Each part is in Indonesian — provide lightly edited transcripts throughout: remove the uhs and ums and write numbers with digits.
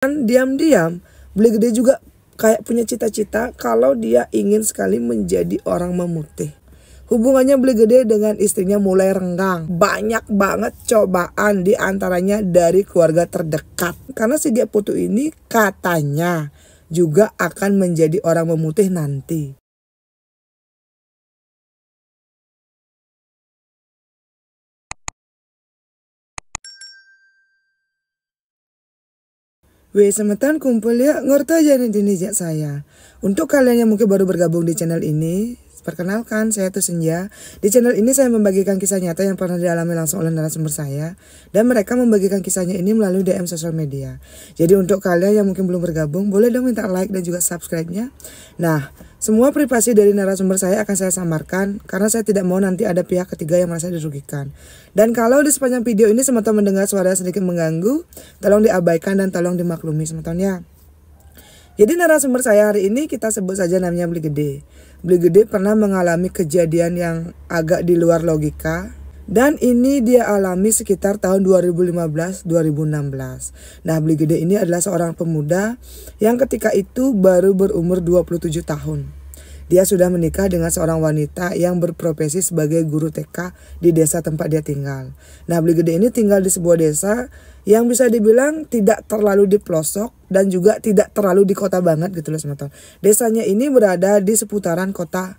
Dan diam-diam Beli Gede juga kayak punya cita-cita kalau dia ingin sekali menjadi orang memutih. Hubungannya Beli Gede dengan istrinya mulai renggang. Banyak banget cobaan di antaranya dari keluarga terdekat. Karena si Dia Putu ini katanya juga akan menjadi orang memutih nanti. Weh semetan kumpul ya, ngerti aja nih jak saya. Untuk kalian yang mungkin baru bergabung di channel ini, perkenalkan saya tuh Senja. Di channel ini saya membagikan kisah nyata yang pernah dialami langsung oleh narasumber saya. Dan mereka membagikan kisahnya ini melalui DM sosial media. Jadi untuk kalian yang mungkin belum bergabung, boleh dong minta like dan juga subscribe-nya. Nah, semua privasi dari narasumber saya akan saya samarkan karena saya tidak mau nanti ada pihak ketiga yang merasa dirugikan. Dan kalau di sepanjang video ini semeton mendengar suara sedikit mengganggu, tolong diabaikan dan tolong dimaklumi semeton ya. Jadi narasumber saya hari ini kita sebut saja namanya Beli Gede. Beli Gede pernah mengalami kejadian yang agak di luar logika. Dan ini dia alami sekitar tahun 2015-2016. Nah, Beli Gede ini adalah seorang pemuda yang ketika itu baru berumur 27 tahun. Dia sudah menikah dengan seorang wanita yang berprofesi sebagai guru TK di desa tempat dia tinggal. Nah, Beli Gede ini tinggal di sebuah desa yang bisa dibilang tidak terlalu di pelosok dan juga tidak terlalu di kota banget gitu loh teman-teman. Desanya ini berada di seputaran kota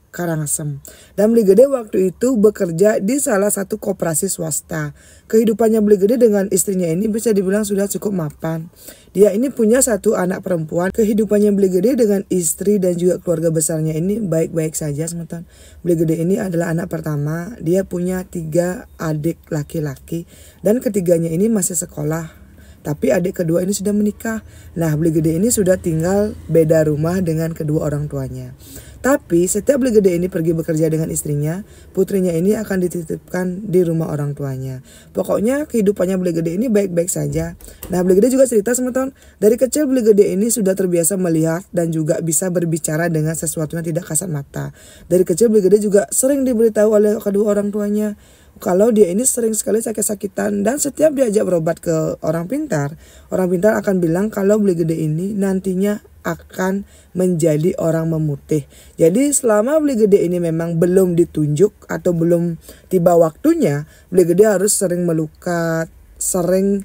Karangasem. Dan Beli Gede waktu itu bekerja di salah satu koperasi swasta. Kehidupannya Beli Gede dengan istrinya ini bisa dibilang sudah cukup mapan. Dia ini punya satu anak perempuan. Kehidupannya Beli Gede dengan istri dan juga keluarga besarnya ini baik-baik saja teman-teman. Beli Gede ini adalah anak pertama. Dia punya 3 adik laki-laki dan ketiganya ini masih sekolah. Tapi adik kedua ini sudah menikah. Nah, Beli Gede ini sudah tinggal beda rumah dengan kedua orang tuanya. Tapi setiap Beli Gede ini pergi bekerja dengan istrinya, putrinya ini akan dititipkan di rumah orang tuanya. Pokoknya kehidupannya Beli Gede ini baik-baik saja. Nah, Beli Gede juga cerita teman-teman, dari kecil Beli Gede ini sudah terbiasa melihat dan juga bisa berbicara dengan sesuatu yang tidak kasat mata. Dari kecil Beli Gede juga sering diberitahu oleh kedua orang tuanya kalau dia ini sering sekali sakit-sakitan, dan setiap diajak berobat ke orang pintar akan bilang kalau Beli Gede ini nantinya akan menjadi orang memutih. Jadi selama Beli Gede ini memang belum ditunjuk atau belum tiba waktunya, Beli Gede harus sering melukat, sering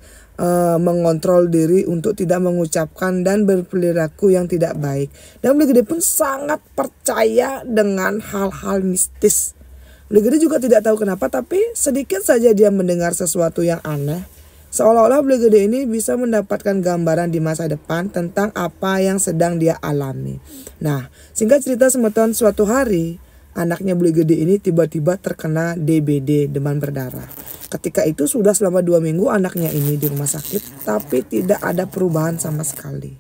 mengontrol diri untuk tidak mengucapkan dan berperilaku yang tidak baik. Dan Beli Gede pun sangat percaya dengan hal-hal mistis. Beli Gede juga tidak tahu kenapa, tapi sedikit saja dia mendengar sesuatu yang aneh, seolah-olah Beli Gede ini bisa mendapatkan gambaran di masa depan tentang apa yang sedang dia alami. Nah, singkat cerita semeton, suatu hari anaknya Beli Gede ini tiba-tiba terkena DBD, demam berdarah. Ketika itu sudah selama 2 minggu anaknya ini di rumah sakit, tapi tidak ada perubahan sama sekali.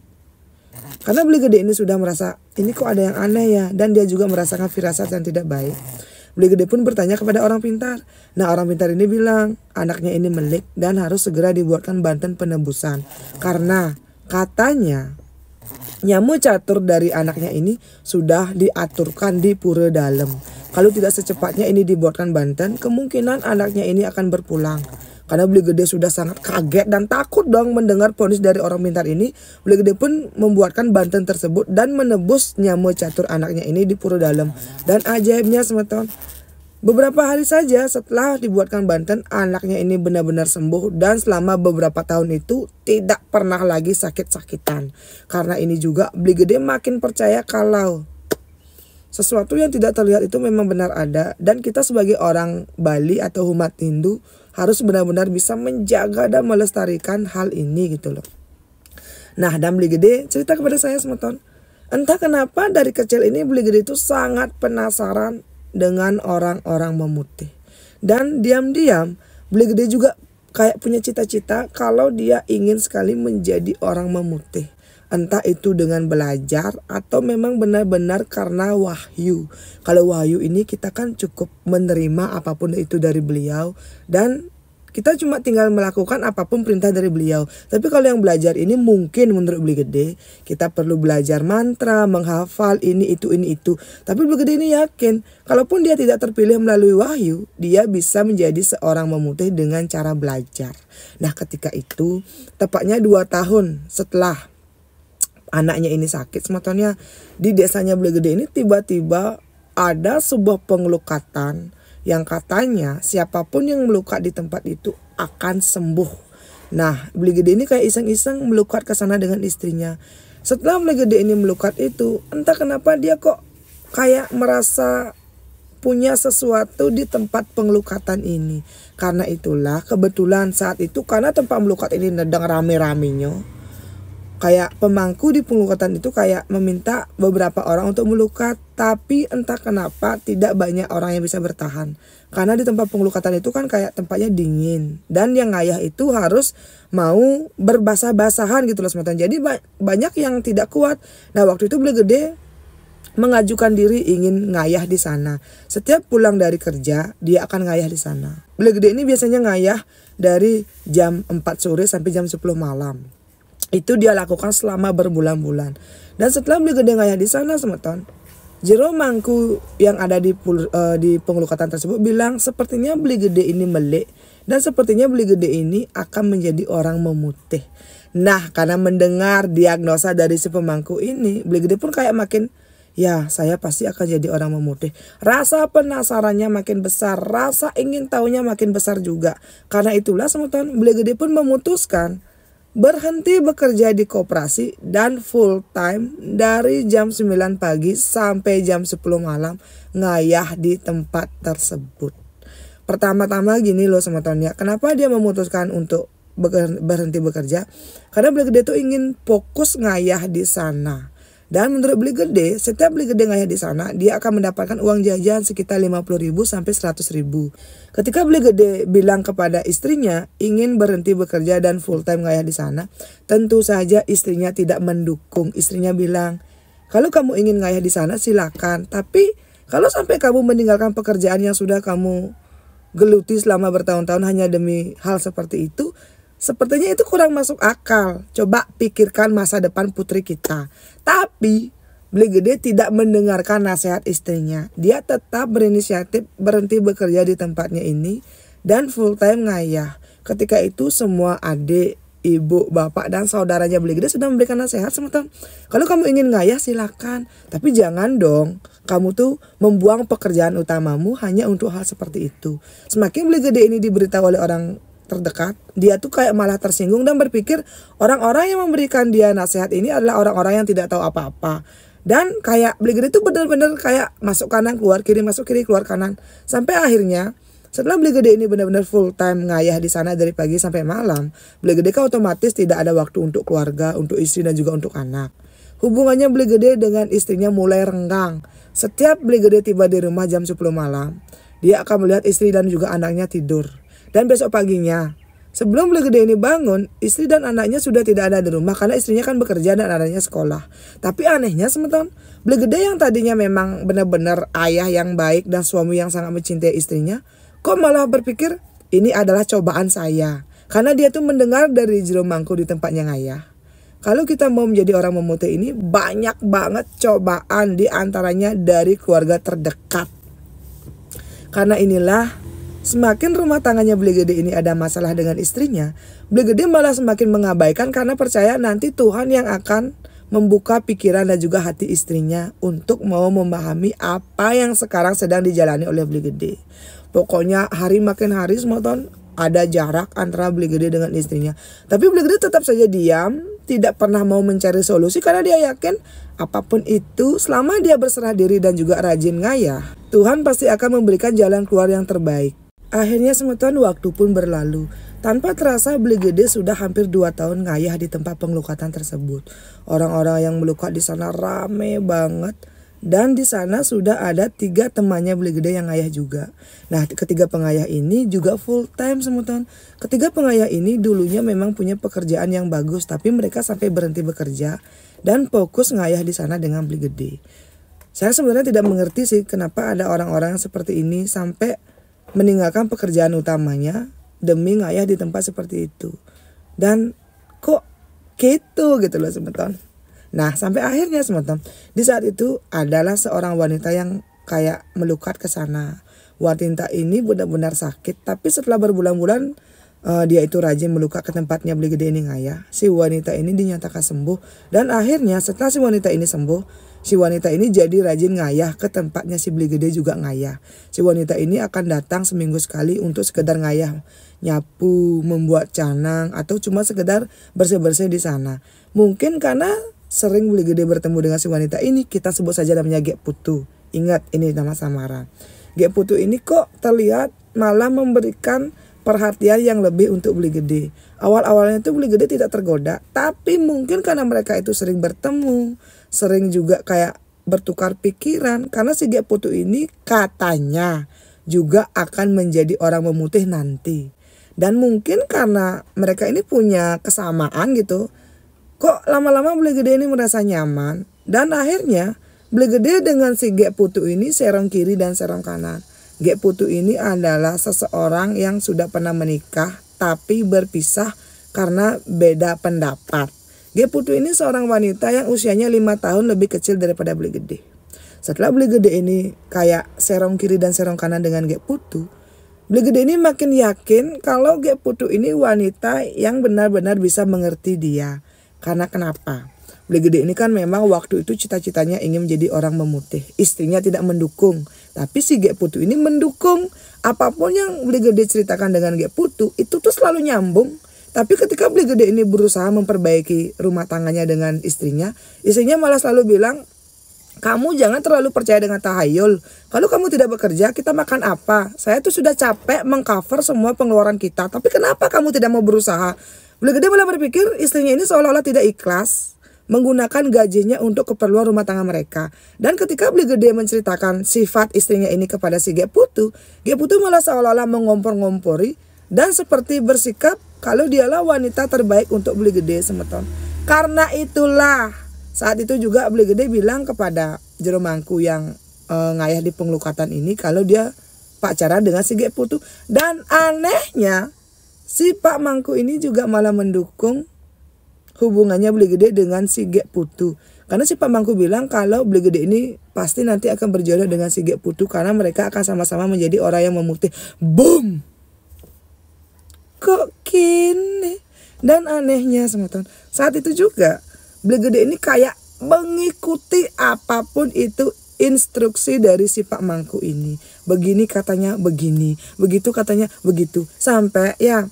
Karena Beli Gede ini sudah merasa ini kok ada yang aneh ya, dan dia juga merasakan firasat yang tidak baik. Beli Gede pun bertanya kepada orang pintar. Nah, orang pintar ini bilang anaknya ini melik dan harus segera dibuatkan banten penebusan. Karena katanya nyamu catur dari anaknya ini sudah diaturkan di pura dalam. Kalau tidak secepatnya ini dibuatkan banten, kemungkinan anaknya ini akan berpulang. Karena Beli Gede sudah sangat kaget dan takut dong mendengar vonis dari orang pintar ini. Beli Gede pun membuatkan banten tersebut dan menebus nyamu catur anaknya ini di pura dalam. Dan ajaibnya semeton, beberapa hari saja setelah dibuatkan banten, anaknya ini benar-benar sembuh. Dan selama beberapa tahun itu tidak pernah lagi sakit-sakitan. Karena ini juga Beli Gede makin percaya kalau sesuatu yang tidak terlihat itu memang benar ada. Dan kita sebagai orang Bali atau umat Hindu harus benar-benar bisa menjaga dan melestarikan hal ini gitu loh. Nah, dan Beli Gede cerita kepada saya semeton, entah kenapa dari kecil ini Beli Gede itu sangat penasaran dengan orang-orang memutih. Dan diam-diam Beli Gede juga kayak punya cita-cita kalau dia ingin sekali menjadi orang memutih. Entah itu dengan belajar atau memang benar-benar karena wahyu. Kalau wahyu ini kita kan cukup menerima apapun itu dari beliau. Dan Kita cuma tinggal melakukan apapun perintah dari beliau. Tapi kalau yang belajar ini mungkin menurut Beli Gede kita perlu belajar mantra, menghafal ini itu. Tapi Beli Gede ini yakin kalaupun dia tidak terpilih melalui wahyu, dia bisa menjadi seorang memutih dengan cara belajar. Nah ketika itu tepatnya 2 tahun setelah anaknya ini sakit, sebetulnya di desanya Beli Gede ini tiba-tiba ada sebuah pengelukatan yang katanya siapapun yang melukat di tempat itu akan sembuh. Nah Beli Gede ini kayak iseng-iseng melukat ke sana dengan istrinya. Setelah Beli Gede ini melukat itu, entah kenapa dia kok kayak merasa punya sesuatu di tempat pengelukatan ini. Karena itulah kebetulan saat itu karena tempat melukat ini sedang rame-ramenya, kayak pemangku di pengelukatan itu kayak meminta beberapa orang untuk melukat. Tapi entah kenapa tidak banyak orang yang bisa bertahan. Karena di tempat pengelukatan itu kan kayak tempatnya dingin. Dan yang ngayah itu harus mau berbasah-basahan gitu loh semeton. Jadi banyak yang tidak kuat. Nah waktu itu Beli Gede mengajukan diri ingin ngayah di sana. Setiap pulang dari kerja dia akan ngayah di sana. Beli Gede ini biasanya ngayah dari jam 4 sore sampai jam 10 malam. Itu dia lakukan selama berbulan-bulan. Dan setelah Beli Gede ngayah di sana semeton, jero mangku yang ada di pengelukatan tersebut bilang sepertinya Beli Gede ini melek dan sepertinya Beli Gede ini akan menjadi orang memutih. Nah karena mendengar diagnosa dari si pemangku ini, Beli Gede pun kayak makin, ya saya pasti akan jadi orang memutih. Rasa penasarannya makin besar, rasa ingin tahunya makin besar juga. Karena itulah semeton Beli Gede pun memutuskan berhenti bekerja di koperasi dan full time dari jam 9 pagi sampai jam 10 malam ngayah di tempat tersebut. Pertama-tama gini loh semetonnya, kenapa dia memutuskan untuk berhenti bekerja? Karena Beli Gede tuh ingin fokus ngayah di sana. Dan menurut Beli Gede, setiap Beli Gede ngayah di sana, dia akan mendapatkan uang jajan sekitar 50.000 sampai 100.000. Ketika Beli Gede bilang kepada istrinya ingin berhenti bekerja dan full time ngayah di sana, tentu saja istrinya tidak mendukung. Istrinya bilang, kalau kamu ingin ngayah di sana silakan, tapi kalau sampai kamu meninggalkan pekerjaan yang sudah kamu geluti selama bertahun-tahun hanya demi hal seperti itu, sepertinya itu kurang masuk akal. Coba pikirkan masa depan putri kita. Tapi Beli Gede tidak mendengarkan nasihat istrinya. Dia tetap berinisiatif berhenti bekerja di tempatnya ini dan full time ngayah. Ketika itu semua adik, ibu, bapak dan saudaranya Beli Gede sudah memberikan nasihat semeton. Kalau kamu ingin ngayah silakan, tapi jangan dong kamu tuh membuang pekerjaan utamamu hanya untuk hal seperti itu. Semakin Beli Gede ini diberitahu oleh orang terdekat, dia tuh kayak malah tersinggung dan berpikir orang-orang yang memberikan dia nasihat ini adalah orang-orang yang tidak tahu apa-apa. Dan kayak Beli Gede tuh benar-benar kayak masuk kanan keluar kiri, masuk kiri keluar kanan. Sampai akhirnya setelah Beli Gede ini benar-benar full time ngayah di sana dari pagi sampai malam, Beli Gede kan otomatis tidak ada waktu untuk keluarga, untuk istri dan juga untuk anak. Hubungannya Beli Gede dengan istrinya mulai renggang. Setiap Beli Gede tiba di rumah jam 10 malam, dia akan melihat istri dan juga anaknya tidur. Dan besok paginya, sebelum Beli Gede ini bangun, istri dan anaknya sudah tidak ada di rumah karena istrinya kan bekerja dan anaknya sekolah. Tapi anehnya semeton, Beli Gede yang tadinya memang benar-benar ayah yang baik dan suami yang sangat mencintai istrinya, kok malah berpikir ini adalah cobaan saya. Karena dia tuh mendengar dari jero mangku di tempatnya ngayah. Kalau kita mau menjadi orang memutih ini banyak banget cobaan, di antaranya dari keluarga terdekat. Karena inilah semakin rumah tangganya Beli Gede ini ada masalah dengan istrinya, Beli Gede malah semakin mengabaikan karena percaya nanti Tuhan yang akan membuka pikiran dan juga hati istrinya untuk mau memahami apa yang sekarang sedang dijalani oleh Beli Gede. Pokoknya hari makin hari semeton ada jarak antara Beli Gede dengan istrinya. Tapi Beli Gede tetap saja diam, tidak pernah mau mencari solusi karena dia yakin apapun itu selama dia berserah diri dan juga rajin ngayah, Tuhan pasti akan memberikan jalan keluar yang terbaik. Akhirnya semeton waktu pun berlalu. Tanpa terasa Beli Gede sudah hampir 2 tahun ngayah di tempat pengelukatan tersebut. Orang-orang yang melukat di sana rame banget. Dan di sana sudah ada 3 temannya Beli Gede yang ngayah juga. Nah, ketiga pengayah ini juga full time semeton. Ketiga pengayah ini dulunya memang punya pekerjaan yang bagus, tapi mereka sampai berhenti bekerja dan fokus ngayah di sana dengan Beli Gede. Saya sebenarnya tidak mengerti sih kenapa ada orang-orang seperti ini sampai meninggalkan pekerjaan utamanya demi ngayah di tempat seperti itu. Dan kok gitu loh semeton. Nah sampai akhirnya semeton, di saat itu adalah seorang wanita yang kayak melukat ke sana. Wanita ini benar-benar sakit, tapi setelah berbulan-bulan dia itu rajin melukat ke tempatnya beli gede ini ngayah. Si wanita ini dinyatakan sembuh, dan akhirnya setelah si wanita ini sembuh, si wanita ini jadi rajin ngayah ke tempatnya si beli gede juga ngayah. Si wanita ini akan datang seminggu sekali untuk sekedar ngayah, nyapu, membuat canang, atau cuma sekedar bersih-bersih di sana. Mungkin karena sering beli gede bertemu dengan si wanita ini, kita sebut saja namanya Gek Putu. Ingat, ini nama samaran. Gek Putu ini kok terlihat malah memberikan perhatian yang lebih untuk beli gede. Awal-awalnya itu beli gede tidak tergoda, tapi mungkin karena mereka itu sering bertemu, sering juga kayak bertukar pikiran, karena si Gek Putu ini katanya juga akan menjadi orang memutih nanti. Dan mungkin karena mereka ini punya kesamaan gitu, kok lama-lama beli gede ini merasa nyaman. Dan akhirnya beli gede dengan si Gek Putu ini serong kiri dan serong kanan. Gek Putu ini adalah seseorang yang sudah pernah menikah tapi berpisah karena beda pendapat. Gek Putu ini seorang wanita yang usianya 5 tahun lebih kecil daripada beli gede. Setelah beli gede ini kayak serong kiri dan serong kanan dengan Gek Putu, beli gede ini makin yakin kalau Gek Putu ini wanita yang benar-benar bisa mengerti dia. Karena kenapa? Beli gede ini kan memang waktu itu cita-citanya ingin menjadi orang memutih. Istrinya tidak mendukung. Tapi si Gek Putu ini mendukung. Apapun yang beli gede ceritakan dengan Gek Putu itu tuh selalu nyambung. Tapi ketika beli gede ini berusaha memperbaiki rumah tangganya dengan istrinya malah selalu bilang, kamu jangan terlalu percaya dengan tahayul. Kalau kamu tidak bekerja, kita makan apa? Saya tuh sudah capek mengcover semua pengeluaran kita. Tapi kenapa kamu tidak mau berusaha? Beli gede malah berpikir istrinya ini seolah-olah tidak ikhlas menggunakan gajinya untuk keperluan rumah tangga mereka. Dan ketika beli gede menceritakan sifat istrinya ini kepada si Gek Putu malah seolah-olah mengompor-ngompori dan seperti bersikap kalau dialah wanita terbaik untuk beli gede semeton. Karena itulah saat itu juga beli gede bilang kepada jero mangku yang ngayah di pengelukatan ini kalau dia pacaran dengan si Gek Putu. Dan anehnya si Pak Mangku ini juga malah mendukung hubungannya beli gede dengan si Gek Putu. Karena si Pak Mangku bilang kalau beli gede ini pasti nanti akan berjodoh dengan si Gek Putu karena mereka akan sama-sama menjadi orang yang memutih. Boom! Kok gini? Dan anehnya semeton, saat itu juga beli gede ini kayak mengikuti apapun itu instruksi dari si Pak Mangku ini. Begini katanya begini, begitu katanya begitu. Sampai ya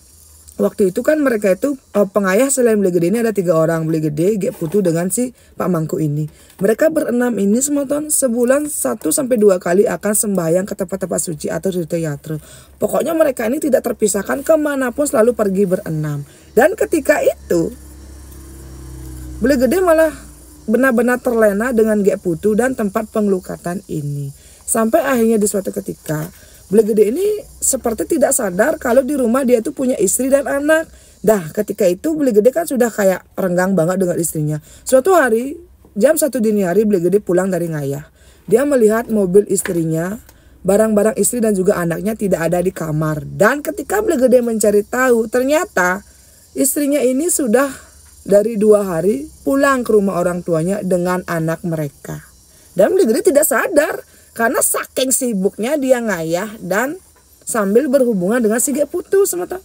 waktu itu kan mereka itu pengayah selain beli gede ini ada 3 orang, beli gede, Gek Putu dengan si Pak Mangku ini. Mereka berenam ini semeton sebulan 1-2 kali akan sembahyang ke tempat-tempat suci atau tirta-yatra. Pokoknya mereka ini tidak terpisahkan, kemanapun selalu pergi berenam. Dan ketika itu beli gede malah benar-benar terlena dengan Gek Putu dan tempat pengelukatan ini. Sampai akhirnya di suatu ketika beli gede ini seperti tidak sadar kalau di rumah dia itu punya istri dan anak. Dah ketika itu beli gede kan sudah kayak renggang banget dengan istrinya. Suatu hari jam 1 dini hari beli gede pulang dari ngayah. Dia melihat mobil istrinya, barang-barang istri dan juga anaknya tidak ada di kamar. Dan ketika beli gede mencari tahu, ternyata istrinya ini sudah dari 2 hari pulang ke rumah orang tuanya dengan anak mereka. Dan beli gede tidak sadar karena saking sibuknya dia ngayah dan sambil berhubungan dengan si Gek Putu semata.